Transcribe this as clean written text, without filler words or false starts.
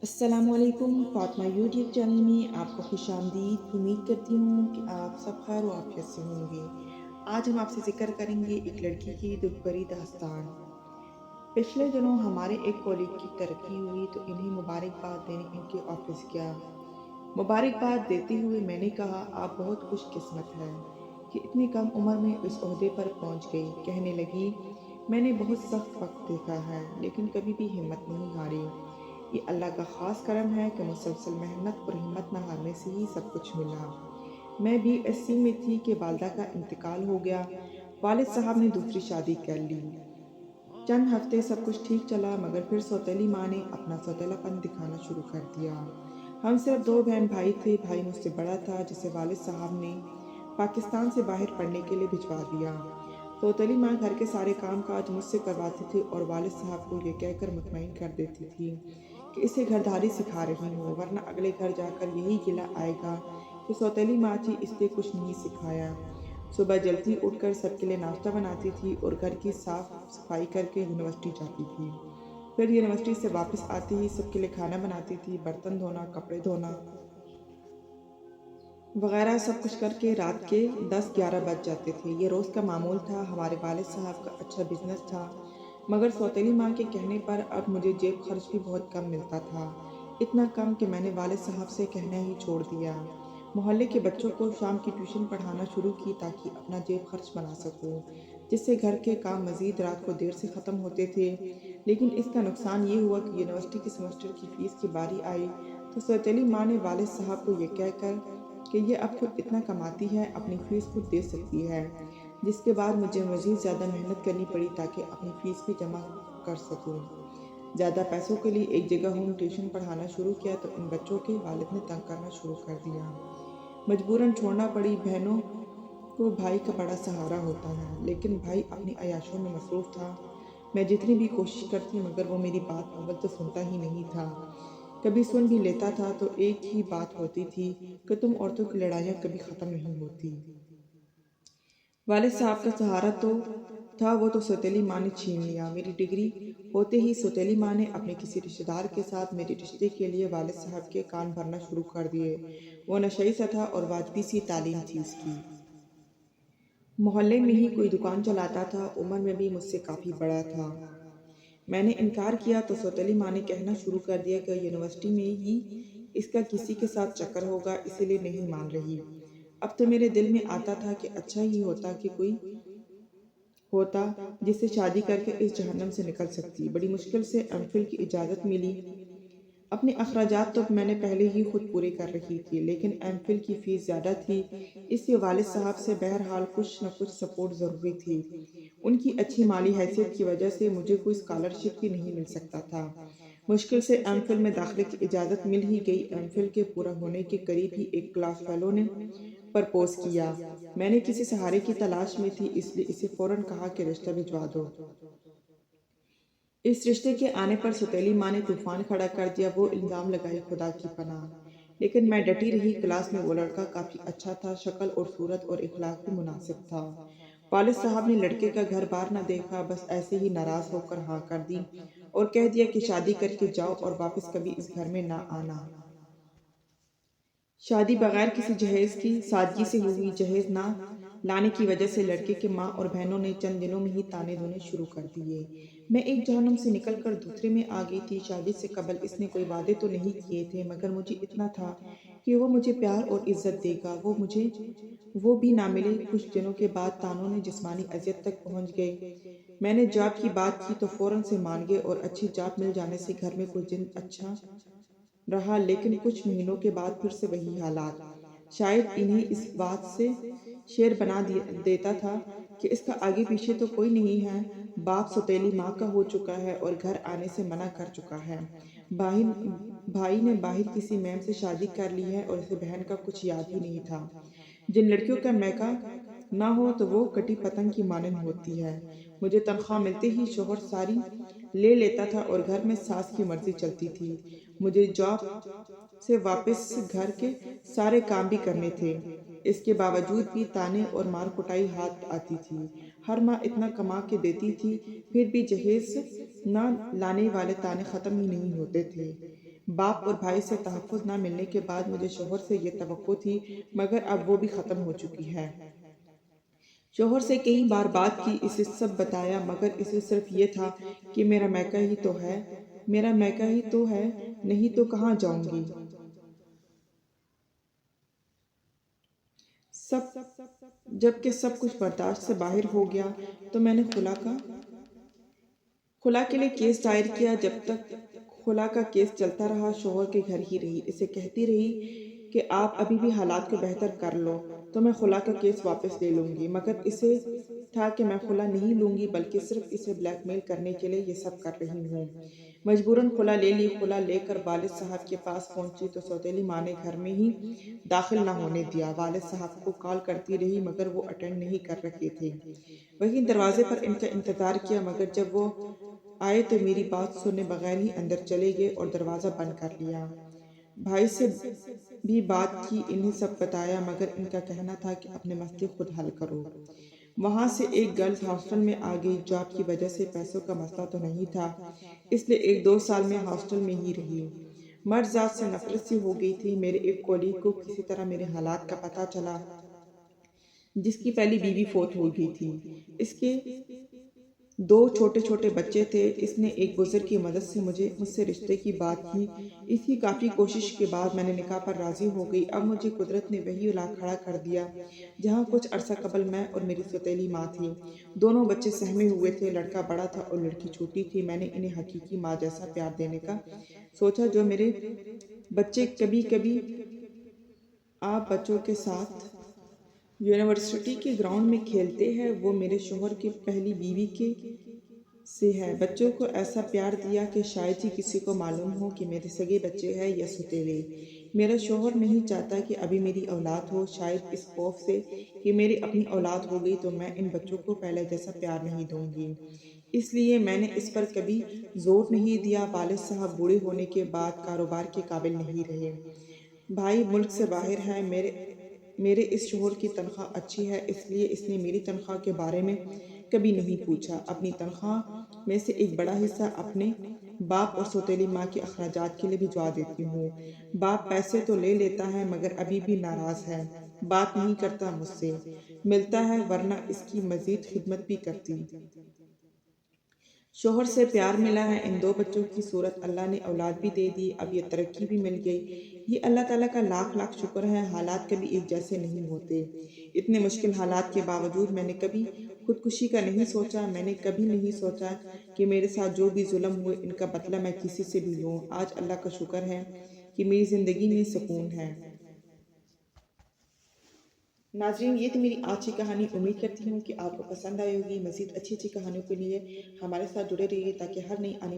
अस्सलामु अलैकुम Fatima YouTube channel में आपको खुश आमदीद। उम्मीद करती हूँ कि आप सब खैर आफियत से होंगे। आज हम आपसे जिक्र करेंगे एक लड़की की दुख भरी दास्तान। पिछले दिनों हमारे एक कॉलीग की तरक्की हुई तो इन्हें मुबारकबाद देने इनके ऑफिस गया। मुबारकबाद देते हुए मैंने कहा, आप बहुत खुशकिस्मत हैं कि इतनी कम उम्र में इस ओहदे पर पहुंच गई। कहने लगी, मैंने बहुत सख्त वक्त देखा है लेकिन कभी भी हिम्मत नहीं हारी। ये अल्लाह का ख़ास करम है कि मुसलसल मेहनत और हिम्मत न हारने से ही सब कुछ मिला। मैं भी अस्सी में थी कि वालदा का इंतकाल हो गया। वालिद साहब ने दूसरी शादी कर ली। चंद हफ्ते सब कुछ ठीक चला मगर फिर सौतेली माँ ने अपना सौतेलापन दिखाना शुरू कर दिया। हम सिर्फ दो बहन भाई थे। भाई मुझसे बड़ा था जिसे वालिद साहब ने पाकिस्तान से बाहर पढ़ने के लिए भिजवा दिया। सौतेली माँ घर के सारे काम काज मुझसे करवाती थी और वालिद साहब को ये कहकर मुतमईन कर देती थी कि इसे घरदारी सिखा रही हूँ, वरना अगले घर जाकर यही गिला आएगा कि सौतेली माँ थी, इसलिए कुछ नहीं सिखाया। सुबह जल्दी उठकर सबके लिए नाश्ता बनाती थी और घर की साफ सफाई करके यूनिवर्सिटी जाती थी। फिर यूनिवर्सिटी से वापस आते ही सबके लिए खाना बनाती थी। बर्तन धोना, कपड़े धोना वगैरह सब कुछ करके रात के 10-11 बज जाते थे। ये रोज़ का मामूल था। हमारे वालिद साहब का अच्छा बिजनेस था मगर सौतेली माँ के कहने पर अब मुझे जेब खर्च भी बहुत कम मिलता था। इतना कम कि मैंने वालिद साहब से कहना ही छोड़ दिया। मोहल्ले के बच्चों को शाम की ट्यूशन पढ़ाना शुरू की ताकि अपना जेब खर्च बना सकूं, जिससे घर के काम मज़ीद रात को देर से ख़त्म होते थे। लेकिन इसका नुकसान ये हुआ कि यूनिवर्सिटी के सेमेस्टर की फ़ीस की बारी आई तो सौतेली माँ ने वालिद साहब को ये कहकर कि ये अब खुद इतना कमाती है, अपनी फ़ीस खुद दे सकती है, जिसके बाद मुझे मज़ीद ज़्यादा मेहनत करनी पड़ी ताकि अपनी फ़ीस भी जमा कर सकूं। ज़्यादा पैसों के लिए एक जगह होम ट्यूशन पढ़ाना शुरू किया तो इन बच्चों के वालिद ने तंग करना शुरू कर दिया। मजबूरन छोड़ना पड़ी। बहनों को भाई का बड़ा सहारा होता है लेकिन भाई अपनी अयाशों में मसरूफ़ था। मैं जितनी भी कोशिश करती मगर वो मेरी बात अव्वल तो सुनता ही नहीं था। कभी सुन भी लेता था तो एक ही बात होती थी कि तुम औरतों की लड़ाइयाँ कभी ख़त्म नहीं होती। वालिद साहब का सहारा तो था, वो तो सौतेली माँ ने छीन लिया। मेरी डिग्री होते ही सौतेली माँ ने अपने किसी रिश्तेदार के साथ मेरे रिश्ते के लिए वालिद साहब के कान भरना शुरू कर दिए। वो नशई सा था और वाजबी सी तालीम थी उसकी। मोहल्ले में ही कोई दुकान चलाता था। उम्र में भी मुझसे काफ़ी बड़ा था। मैंने इनकार किया तो सौतेली माँ ने कहना शुरू कर दिया कि यूनिवर्सिटी में ही इसका किसी के साथ चक्कर होगा, इसीलिए नहीं मान रही। अब तो मेरे दिल में आता था कि अच्छा ही होता कि कोई होता जिससे शादी करके इस जहन्नम से निकल सकती। बड़ी मुश्किल से एमफिल की इजाज़त मिली। अपने अखराजात तो मैंने पहले ही खुद पूरे कर रखी थी लेकिन एमफिल की फ़ीस ज़्यादा थी, इसलिए वालिद साहब से बहरहाल कुछ न कुछ सपोर्ट ज़रूरी थी। उनकी अच्छी माली हैसियत की वजह से मुझे कोई स्कॉलरशिप भी नहीं मिल सकता था। मुश्किल से एमफिल में दाखिले की इजाज़त मिल ही गई। एमफिल के पूरा होने के करीब ही एक क्लास फेलो ने प्रपोज किया। मैंने किसी सहारे की तलाश में थी, इसलिए इसे फ़ौरन कहा कि रिश्ता भिजवा दो। इस रिश्ते के आने पर सौतेली माँ ने तूफान खड़ा कर दिया। वो इल्ज़ाम लगाई, खुदा की पनाह। लेकिन मैं डटी रही। क्लास में वो लड़का काफ़ी अच्छा था, शक्ल और सूरत और इखलाक भी मुनासिब था। वालिद साहब ने लड़के का घर बार न देखा, बस ऐसे ही नाराज़ होकर हाँ कर दी और कह दिया कि शादी करके जाओ और वापस कभी इस घर में ना आना। शादी बगैर किसी जहेज की सादगी से हुई। जहेज ना लाने की वजह से लड़के के माँ और बहनों ने चंद दिनों में ही ताने देने शुरू कर दिए। मैं एक जहन्नुम से निकलकर दूसरे में आ गई थी। शादी से कबल इसने कोई वादे तो नहीं किए थे मगर मुझे इतना था कि वो मुझे प्यार और इज्जत देगा। वो भी ना मिले। कुछ दिनों के बाद तानों ने जिस्मानी अजियत तक पहुंच गए। मैंने जॉब की बात की तो फौरन से मान गए और अच्छी जॉब मिल जाने से घर में कुछ दिन अच्छा रहा लेकिन कुछ महीनों के बाद फिर से वही हालात। शायद इन्हें इस बात से शेर बना देता था कि इसका आगे पीछे तो कोई नहीं है। बाप सौतेली माँ का हो चुका है और घर आने से मना कर चुका है। भाई भाई ने बाहर किसी मैम से शादी कर ली है और इसे बहन का कुछ याद ही नहीं था। जिन लड़कियों का मैका ना हो तो वो कटी पतंग की मानन होती है। मुझे तनख्वाह मिलते ही शोहर सारी ले लेता था और घर में सास की मर्जी चलती थी। मुझे जॉब से वापस घर के सारे काम भी करने थे। इसके बावजूद भी ताने और मार कुटाई हाथ आती थी। हर माँ इतना कमा के देती थी फिर भी जहेज न लाने वाले ताने ख़त्म ही नहीं होते थे। باپ اور بھائی سے تحفظ نہ ملنے کے بعد مجھے شوہر سے یہ توقع تھی، مگر اب وہ بھی ختم ہو چکی ہے۔ شوہر سے کئی بار بات کی، اسے سب بتایا، مگر اسے صرف یہ تھا کہ میرا میکہ ہی تو ہے، میرا میکہ ہی تو ہے، نہیں تو کہاں جاؤں گی۔ سب جب کہ سب کچھ برداشت سے باہر ہو گیا تو میں نے خلا کے لیے کیس دائر کیا۔ جب تک خلا کا کیس چلتا رہا شوہر کے گھر ہی رہی، اسے کہتی رہی کہ آپ ابھی بھی حالات کو بہتر کر لو تو میں خلا کا کیس واپس لے لوں گی، مگر اسے تھا کہ میں خلا نہیں لوں گی بلکہ صرف اسے بلیک میل کرنے کے لیے یہ سب کر رہی ہوں۔ مجبوراً خلا لے لی۔ خلا لے کر والد صاحب کے پاس پہنچی تو سوتیلی ماں نے گھر میں ہی داخل نہ ہونے دیا۔ والد صاحب کو کال کرتی رہی مگر وہ اٹینڈ نہیں کر رہے تھے۔ وہیں دروازے پر ان کا انتظار کیا، مگر جب وہ آئے تو میری بات سنے بغیر ہی اندر چلے گئے اور دروازہ بند کر لیا۔ بھائی سے بھی بات کی، انہیں سب بتایا، مگر ان کا کہنا تھا کہ اپنے مسئلے خود حل کرو۔ وہاں سے ایک گرلز ہاسٹل میں آ گئی۔ جاب کی وجہ سے پیسوں کا مسئلہ تو نہیں تھا، اس لیے 1-2 سال میں ہاسٹل میں ہی رہی۔ مرد ذات سے نفرت سی ہو گئی تھی۔ میرے ایک کولیگ کو کسی طرح میرے حالات کا پتہ چلا، جس کی پہلی بیوی فوت ہو گئی تھی۔ اس کے 2 چھوٹے بچے تھے۔ اس نے ایک بزرگ کی مدد سے مجھ سے رشتے کی بات کی۔ اس کی کافی کوشش کے بعد میں نے نکاح پر راضی ہو گئی۔ اب مجھے قدرت نے وہی لا کھڑا کر دیا جہاں کچھ عرصہ قبل میں اور میری سوتیلی ماں تھی۔ دونوں بچے سہمے ہوئے تھے، لڑکا بڑا تھا اور لڑکی چھوٹی تھی۔ میں نے انہیں حقیقی ماں جیسا پیار دینے کا سوچا۔ جو میرے بچے کبھی کبھی آپ بچوں کے ساتھ یونیورسٹی کے گراؤنڈ میں کھیلتے ہیں، وہ میرے شوہر کی پہلی بیوی کے سے ہے۔ بچوں کو ایسا پیار دیا کہ شاید ہی کسی کو معلوم ہو کہ میرے سگے بچے ہیں یا سوتیلے۔ میرا شوہر نہیں چاہتا کہ ابھی میری اولاد ہو، شاید اس خوف سے کہ میری اپنی اولاد ہو گئی تو میں ان بچوں کو پہلے جیسا پیار نہیں دوں گی، اس لیے میں نے اس پر کبھی زور نہیں دیا۔ والد صاحب بوڑھے ہونے کے بعد کاروبار کے قابل نہیں رہے۔ بھائی ملک سے باہر ہے۔ میرے اس شوہر کی تنخواہ اچھی ہے، اس لیے اس نے میری تنخواہ کے بارے میں کبھی نہیں پوچھا۔ اپنی تنخواہ میں سے ایک بڑا حصہ اپنے باپ اور سوتیلی ماں کے اخراجات کے لیے بھجوا دیتی ہوں۔ باپ پیسے تو لے لیتا ہے مگر ابھی بھی ناراض ہے، بات نہیں کرتا مجھ سے، ملتا ہے ورنہ اس کی مزید خدمت بھی کرتی۔ شوہر سے پیار ملا ہے، ان 2 بچوں کی صورت اللہ نے اولاد بھی دے دی، اب یہ ترقی بھی مل گئی۔ یہ اللہ تعالیٰ کا لاکھ شکر ہے۔ حالات کبھی ایک جیسے نہیں ہوتے۔ اتنے مشکل حالات کے باوجود میں نے کبھی خودکشی کا نہیں سوچا۔ میں نے کبھی نہیں سوچا کہ میرے ساتھ جو بھی ظلم ہوئے ان کا بدلہ میں کسی سے بھی لوں۔ آج اللہ کا شکر ہے کہ میری زندگی میں سکون ہے۔ ناظرین، یہ تھی میری آج کی کہانی۔ امید کرتی ہوں کہ آپ کو پسند آئی ہوگی۔ مزید اچھی کہانیوں کے لیے ہمارے ساتھ جڑے رہیے تاکہ ہر نئی آنے والی